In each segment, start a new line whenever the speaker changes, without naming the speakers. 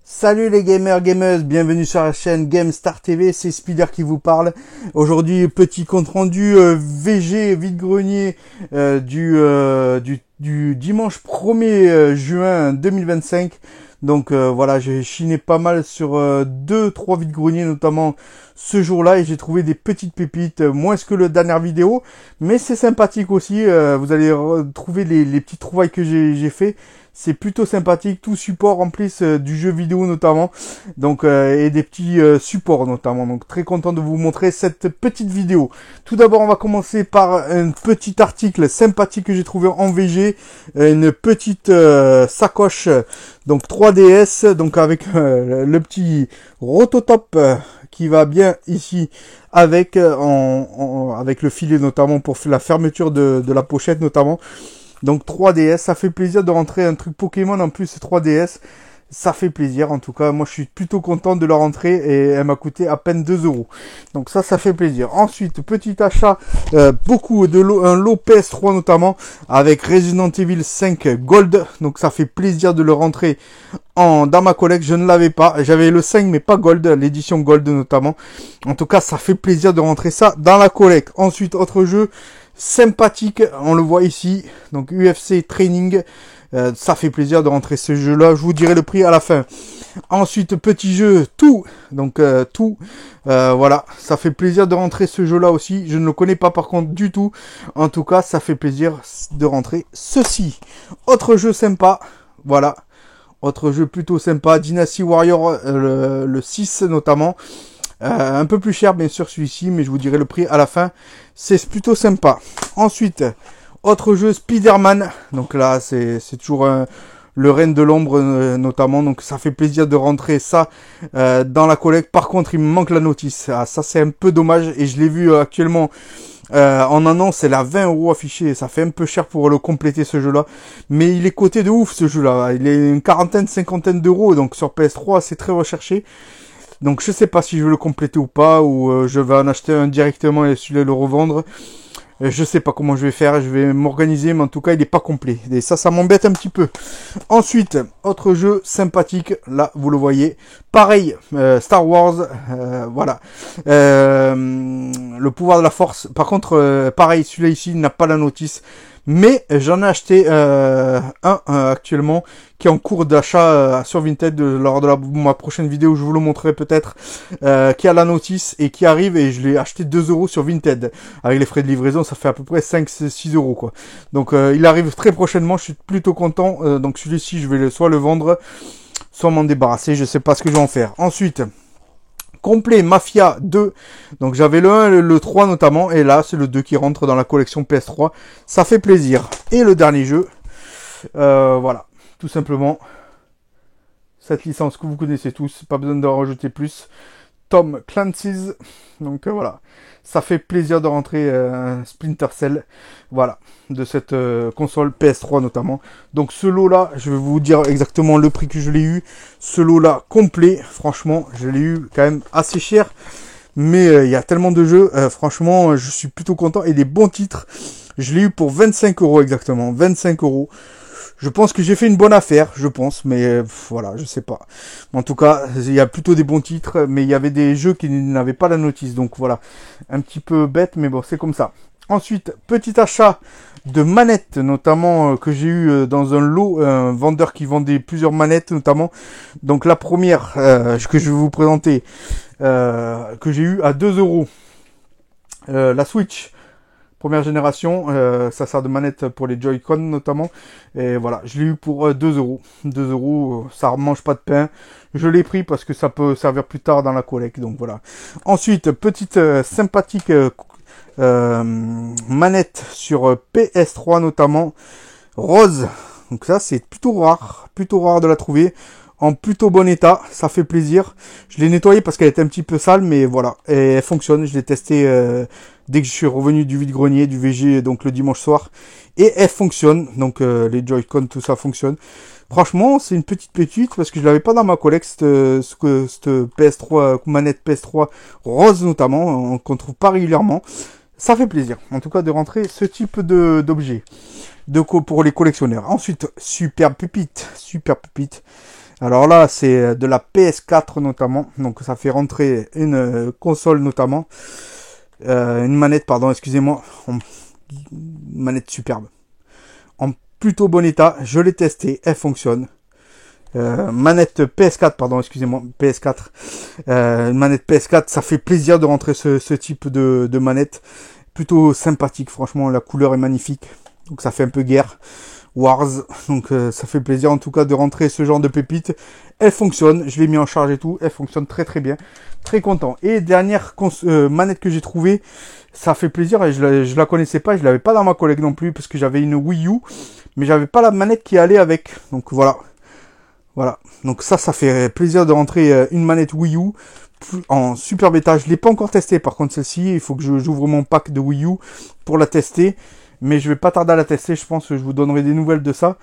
Salut les gamers, gameuses, bienvenue sur la chaîne GameStar TV, c'est Spider qui vous parle. Aujourd'hui, petit compte rendu VG vide-grenier du dimanche 1er juin 2025. Donc voilà, j'ai chiné pas mal sur 2-3 vide-greniers notamment ce jour-là et j'ai trouvé des petites pépites, moins que la dernière vidéo, mais c'est sympathique aussi. Vous allez trouver les petites trouvailles que j'ai fait. C'est plutôt sympathique, tout support en plus du jeu vidéo notamment, donc et des petits supports notamment. Donc très content de vous montrer cette petite vidéo. Tout d'abord, on va commencer par un petit article sympathique que j'ai trouvé en VG, une petite sacoche donc 3DS, donc avec le petit rototop qui va bien ici avec avec le filet notamment pour la fermeture de la pochette notamment. Donc 3DS, ça fait plaisir de rentrer un truc Pokémon en plus, c'est 3DS. Ça fait plaisir, en tout cas, moi je suis plutôt content de la rentrée et elle m'a coûté à peine 2 €. Donc ça fait plaisir. Ensuite, petit achat, beaucoup de un lot PS3 notamment, avec Resident Evil 5 Gold. Donc ça fait plaisir de le rentrer dans ma collecte. Je ne l'avais pas, j'avais le 5 mais pas Gold, l'édition Gold notamment. En tout cas, ça fait plaisir de rentrer ça dans la collecte. Ensuite, autre jeu sympathique, on le voit ici, donc UFC Training. Ça fait plaisir de rentrer ce jeu là, je vous dirai le prix à la fin. Ensuite, petit jeu tout, donc tout, voilà, ça fait plaisir de rentrer ce jeu là aussi. Je ne le connais pas par contre du tout, en tout cas ça fait plaisir de rentrer ceci. Autre jeu sympa, voilà, autre jeu plutôt sympa, Dynasty Warrior le 6 notamment. Un peu plus cher bien sûr celui-ci, mais je vous dirai le prix à la fin. C'est plutôt sympa. Ensuite, autre jeu Spider-Man. Donc là, c'est toujours le Reine de l'Ombre notamment. Donc ça fait plaisir de rentrer ça dans la collecte. Par contre, il me manque la notice. Ah, ça c'est un peu dommage. Et je l'ai vu actuellement en annonce. Elle a 20 € affiché. Ça fait un peu cher pour le compléter ce jeu-là. Mais il est coté de ouf ce jeu-là. Il est une quarantaine, cinquantaine d'euros. Donc sur PS3, c'est très recherché. Donc je sais pas si je veux le compléter ou pas, ou je vais en acheter un directement et celui-là le revendre. Je sais pas comment je vais faire, je vais m'organiser, mais en tout cas il est pas complet. Et ça m'embête un petit peu. Ensuite, autre jeu sympathique, là vous le voyez. Pareil, Star Wars, voilà. Le pouvoir de la force. Par contre, pareil, celui-là ici n'a pas la notice. Mais j'en ai acheté actuellement qui est en cours d'achat sur Vinted lors de ma prochaine vidéo, je vous le montrerai peut-être, qui a la notice et qui arrive, et je l'ai acheté 2 € sur Vinted. Avec les frais de livraison, ça fait à peu près 5-6 € quoi. Donc il arrive très prochainement, je suis plutôt content. Donc celui-ci, je vais soit le vendre, soit m'en débarrasser, je sais pas ce que je vais en faire. Ensuite, complet Mafia 2, donc j'avais le 1 et le 3 notamment, et là c'est le 2 qui rentre dans la collection PS3, ça fait plaisir. Et le dernier jeu, voilà, tout simplement, cette licence que vous connaissez tous, pas besoin d'en rajouter plus, Tom Clancy's, donc voilà, ça fait plaisir de rentrer Splinter Cell, voilà, de cette console PS3 notamment. Donc ce lot là, je vais vous dire exactement le prix que je l'ai eu. Ce lot là complet, franchement, je l'ai eu quand même assez cher, mais il y a tellement de jeux, franchement, je suis plutôt content, et des bons titres. Je l'ai eu pour 25 € exactement, 25 €. Je pense que j'ai fait une bonne affaire, je pense, mais voilà, je sais pas. En tout cas, il y a plutôt des bons titres, mais il y avait des jeux qui n'avaient pas la notice, donc voilà, un petit peu bête, mais bon, c'est comme ça. Ensuite, petit achat de manettes, notamment que j'ai eu dans un lot, un vendeur qui vendait plusieurs manettes, notamment. Donc la première que je vais vous présenter, que j'ai eu à 2 €, la Switch. Première génération, ça sert de manette pour les Joy-Con notamment. Et voilà, je l'ai eu pour 2 €. 2 €, ça mange pas de pain. Je l'ai pris parce que ça peut servir plus tard dans la collecte, donc voilà. Ensuite, petite sympathique manette sur PS3 notamment, rose. Donc ça, c'est plutôt rare de la trouver. En plutôt bon état, ça fait plaisir. Je l'ai nettoyée parce qu'elle était un petit peu sale, mais voilà, et elle fonctionne. Je l'ai testé dès que je suis revenu du vide-grenier, du VG, donc le dimanche soir, et elle fonctionne. Donc les Joy-Con, tout ça fonctionne. Franchement, c'est une petite pétite parce que je l'avais pas dans ma collecte, cette PS3, manette PS3 rose notamment, qu'on trouve pas régulièrement. Ça fait plaisir, en tout cas, de rentrer ce type d'objet pour les collectionneurs. Ensuite, super pépite. Alors là, c'est de la PS4 notamment, donc ça fait rentrer une console notamment, une manette, pardon, excusez-moi, une manette superbe, en plutôt bon état, je l'ai testé, elle fonctionne. Manette PS4, pardon, excusez-moi, PS4, une manette PS4, ça fait plaisir de rentrer ce type de manette, plutôt sympathique, franchement, la couleur est magnifique, donc ça fait un peu guerre. Wars, donc ça fait plaisir en tout cas de rentrer ce genre de pépite. Elle fonctionne, je l'ai mis en charge et tout, elle fonctionne très très bien, très content. Et dernière manette que j'ai trouvée, ça fait plaisir et je la connaissais pas, je l'avais pas dans ma collègue non plus parce que j'avais une Wii U, mais j'avais pas la manette qui allait avec. Donc voilà, donc ça fait plaisir de rentrer une manette Wii U en super bêta. Je l'ai pas encore testé par contre celle-ci, il faut que j'ouvre mon pack de Wii U pour la tester. Mais je vais pas tarder à la tester, je pense que je vous donnerai des nouvelles de ça.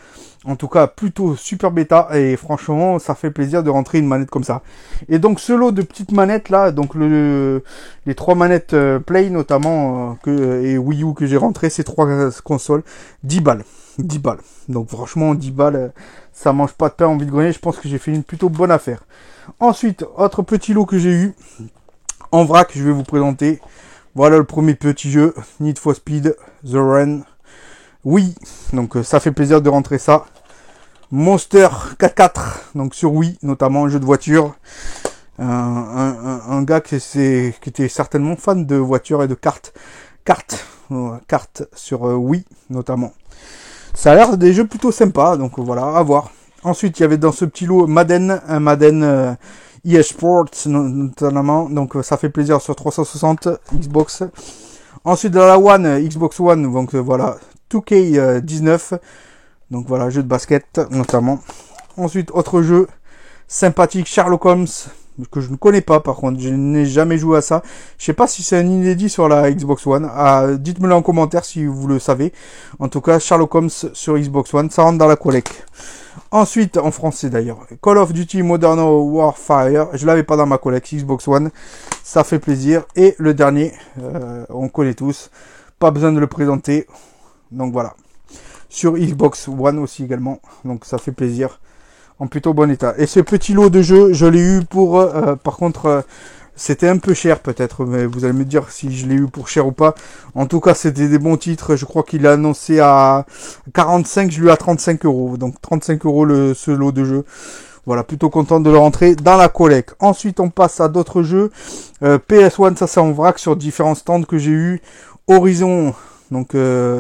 En tout cas, plutôt super bêta et franchement, ça fait plaisir de rentrer une manette comme ça. Et donc ce lot de petites manettes là, donc les 3 manettes Play notamment et Wii U que j'ai rentré, ces 3 consoles, 10 balles. 10 balles. Donc franchement, 10 balles, ça mange pas de pain en vide-grenier, je pense que j'ai fait une plutôt bonne affaire. Ensuite, autre petit lot que j'ai eu, en vrac, je vais vous présenter. Voilà le premier petit jeu, Need for Speed, The Run. Oui, donc ça fait plaisir de rentrer ça. Monster 4x4, donc sur Wii, notamment un jeu de voiture. Un gars qui était certainement fan de voitures et de cartes sur Wii, notamment. Ça a l'air des jeux plutôt sympas, donc voilà, à voir. Ensuite, il y avait dans ce petit lot un Madden EA Sports notamment, donc ça fait plaisir sur 360 Xbox. Ensuite dans la One, Xbox One, donc voilà, 2K19, donc voilà, jeu de basket notamment. Ensuite autre jeu sympathique, Sherlock Holmes, que je ne connais pas par contre, je n'ai jamais joué à ça. Je sais pas si c'est un inédit sur la Xbox One, dites-me le en commentaire si vous le savez. En tout cas, Sherlock Holmes sur Xbox One, ça rentre dans la collecte. Ensuite, en français d'ailleurs, Call of Duty Modern Warfare, je l'avais pas dans ma collecte Xbox One, ça fait plaisir. Et le dernier, on connaît tous, pas besoin de le présenter, donc voilà. Sur Xbox One aussi également, donc ça fait plaisir, en plutôt bon état. Et ce petit lot de jeux, je l'ai eu pour, par contre, c'était un peu cher peut-être, mais vous allez me dire si je l'ai eu pour cher ou pas. En tout cas, c'était des bons titres. Je crois qu'il a annoncé à 45, je lui ai à 35 euros. Donc 35 euros ce lot de jeux. Voilà, plutôt content de le rentrer dans la collecte. Ensuite, on passe à d'autres jeux. PS1, ça c'est en vrac sur différents stands que j'ai eu. Horizon, donc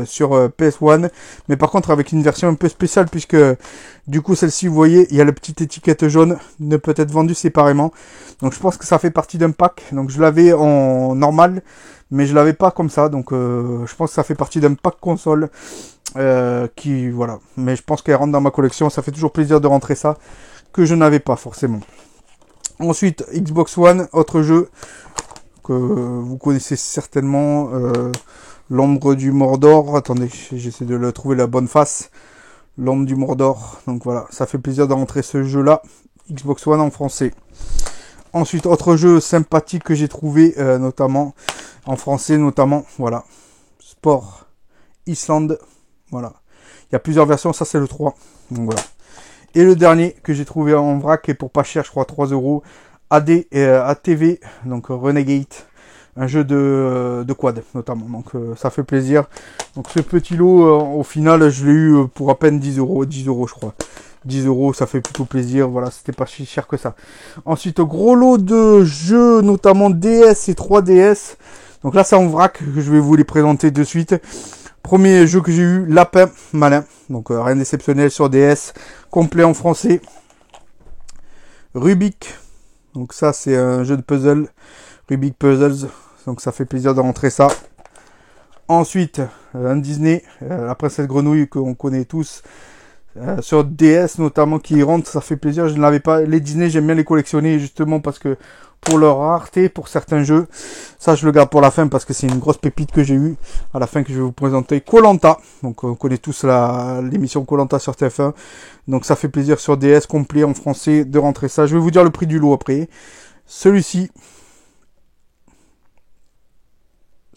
sur PS1, mais par contre avec une version un peu spéciale puisque du coup celle-ci vous voyez il y a la petite étiquette jaune, ne peut être vendue séparément, donc je pense que ça fait partie d'un pack. Donc je l'avais en normal mais je l'avais pas comme ça, donc je pense que ça fait partie d'un pack console qui voilà, mais je pense qu'elle rentre dans ma collection, ça fait toujours plaisir de rentrer ça que je n'avais pas forcément. Ensuite Xbox One, autre jeu que vous connaissez certainement, l'ombre du Mordor. Attendez, j'essaie de trouver la bonne face. L'ombre du Mordor. Donc voilà, ça fait plaisir de rentrer ce jeu-là. Xbox One en français. Ensuite, autre jeu sympathique que j'ai trouvé, notamment en français, notamment, voilà. Sport Island. Voilà. Il y a plusieurs versions, ça c'est le 3. Donc voilà. Et le dernier que j'ai trouvé en vrac, et pour pas cher, je crois 3 euros. ATV, donc Renegade. Un jeu de quad notamment, donc ça fait plaisir. Donc ce petit lot, au final je l'ai eu pour à peine 10 euros je crois. 10 euros, ça fait plutôt plaisir, voilà, c'était pas si cher que ça. Ensuite, gros lot de jeux, notamment DS et 3DS. Donc là c'est en vrac que je vais vous les présenter de suite. Premier jeu que j'ai eu, Lapin Malin, donc rien d'exceptionnel sur DS, complet en français. Rubik, donc ça c'est un jeu de puzzle, Rubik Puzzles. Donc ça fait plaisir de rentrer ça. Ensuite, un Disney, la princesse grenouille qu'on connaît tous. Sur DS notamment qui rentre, ça fait plaisir. Je ne l'avais pas. Les Disney, j'aime bien les collectionner justement parce que pour leur rareté, pour certains jeux. Ça, je le garde pour la fin parce que c'est une grosse pépite que j'ai eue. À la fin que je vais vous présenter. Koh-Lanta. Donc on connaît tous l'émission Koh-Lanta sur TF1. Donc ça fait plaisir sur DS complet en français de rentrer ça. Je vais vous dire le prix du lot après. Celui-ci.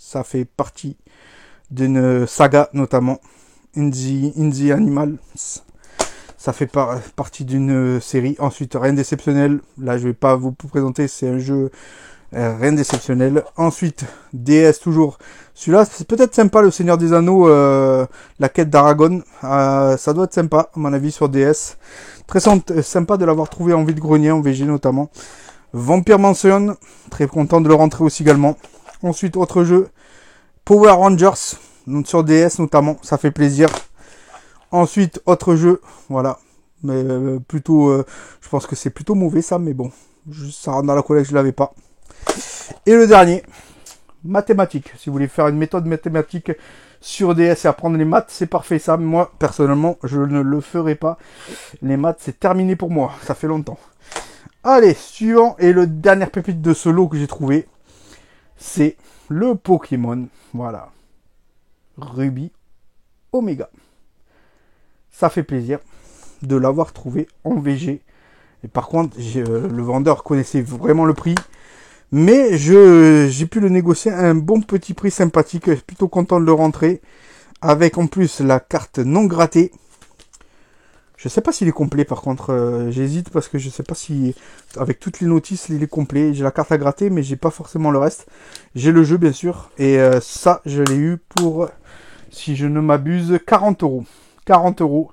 Ça fait partie d'une saga, notamment In the Animals. Ça fait partie d'une série. Ensuite, rien d'exceptionnel. Là, je vais pas vous présenter, c'est un jeu rien d'exceptionnel. Ensuite, DS toujours. Celui-là, c'est peut-être sympa, le Seigneur des Anneaux, la quête d'Aragon. Ça doit être sympa, à mon avis, sur DS. Très sympa de l'avoir trouvé en vide-grenier, en VG notamment. Vampire Mansion, très content de le rentrer aussi également. Ensuite, autre jeu, Power Rangers, donc sur DS notamment, ça fait plaisir. Ensuite, autre jeu, voilà. Mais plutôt, je pense que c'est plutôt mauvais ça, mais bon. Ça rentre dans la collecte, je l'avais pas. Et le dernier, mathématiques. Si vous voulez faire une méthode mathématique sur DS et apprendre les maths, c'est parfait ça. Moi, personnellement, je ne le ferai pas. Les maths, c'est terminé pour moi. Ça fait longtemps. Allez, suivant. Et le dernier pépite de ce lot que j'ai trouvé, c'est le Pokémon. Voilà. Ruby Omega. Ça fait plaisir de l'avoir trouvé en VG. Et par contre, le vendeur connaissait vraiment le prix. Mais j'ai pu le négocier à un bon petit prix sympathique. Plutôt content de le rentrer. Avec en plus la carte non grattée. Je sais pas s'il est complet par contre. J'hésite parce que je sais pas si avec toutes les notices il est complet. J'ai la carte à gratter mais j'ai pas forcément le reste. J'ai le jeu bien sûr. Et ça je l'ai eu pour, si je ne m'abuse, 40 €. 40 €.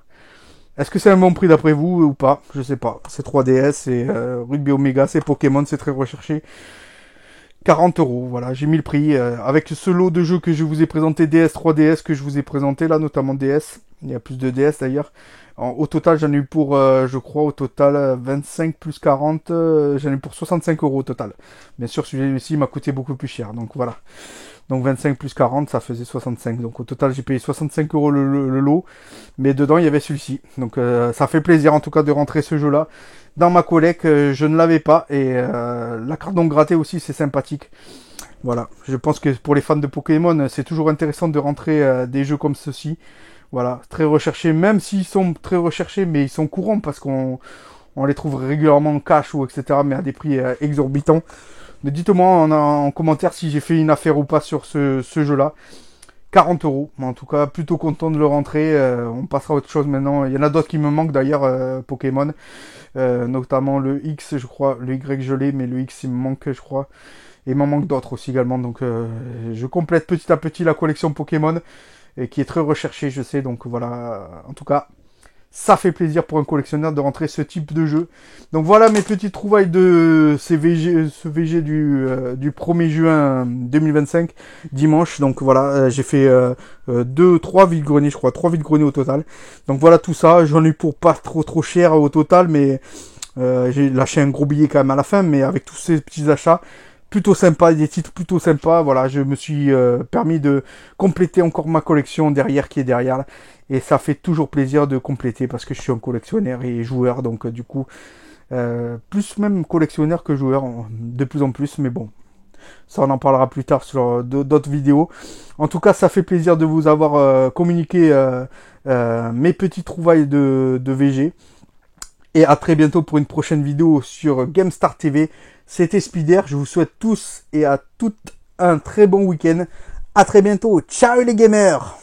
Est-ce que c'est un bon prix d'après vous ou pas? Je sais pas. C'est 3DS, c'est Ruby Omega, c'est Pokémon, c'est très recherché. 40 €, voilà, j'ai mis le prix. Avec ce lot de jeux que je vous ai présenté, DS, 3DS, que je vous ai présenté là, notamment DS. Il y a plus de DS d'ailleurs. Au total, j'en ai eu pour, je crois, au total, 25 plus 40, j'en ai eu pour 65 € au total. Bien sûr, celui-ci m'a coûté beaucoup plus cher, donc voilà. Donc 25 plus 40, ça faisait 65. Donc au total, j'ai payé 65 € le lot. Mais dedans, il y avait celui-ci. Donc ça fait plaisir en tout cas de rentrer ce jeu-là dans ma collecte. Je ne l'avais pas. Et la carte non grattée aussi, c'est sympathique. Voilà. Je pense que pour les fans de Pokémon, c'est toujours intéressant de rentrer des jeux comme ceci. Voilà. Très recherchés. Même s'ils sont très recherchés, mais ils sont courants parce qu'on les trouve régulièrement en cash ou etc. Mais à des prix exorbitants. Mais dites-moi en commentaire si j'ai fait une affaire ou pas sur ce jeu-là. 40 €. En tout cas, plutôt content de le rentrer. On passera à autre chose maintenant. Il y en a d'autres qui me manquent d'ailleurs, Pokémon. Notamment le X, je crois. Le Y, je l'ai, mais le X, il me manque, je crois. Et il m'en manque d'autres aussi également. Donc, je complète petit à petit la collection Pokémon. Qui est très recherchée, je sais. Donc, voilà. En tout cas, ça fait plaisir pour un collectionneur de rentrer ce type de jeu. Donc voilà mes petites trouvailles de ce VG du 1er juin 2025, dimanche. Donc voilà, j'ai fait 3 vides-greniers, je crois, 3 vides-greniers au total. Donc voilà tout ça, j'en ai eu pour pas trop cher au total, mais j'ai lâché un gros billet quand même à la fin, mais avec tous ces petits achats, plutôt sympa, des titres plutôt sympas. Voilà, je me suis permis de compléter encore ma collection derrière qui est derrière là. Et ça fait toujours plaisir de compléter parce que je suis un collectionneur et joueur. Donc du coup, plus même collectionneur que joueur de plus en plus. Mais bon, ça on en parlera plus tard sur d'autres vidéos. En tout cas, ça fait plaisir de vous avoir communiqué mes petites trouvailles de VG. Et à très bientôt pour une prochaine vidéo sur GameStar TV. C'était Spider, je vous souhaite tous et à toutes un très bon week-end. À très bientôt, ciao les gamers!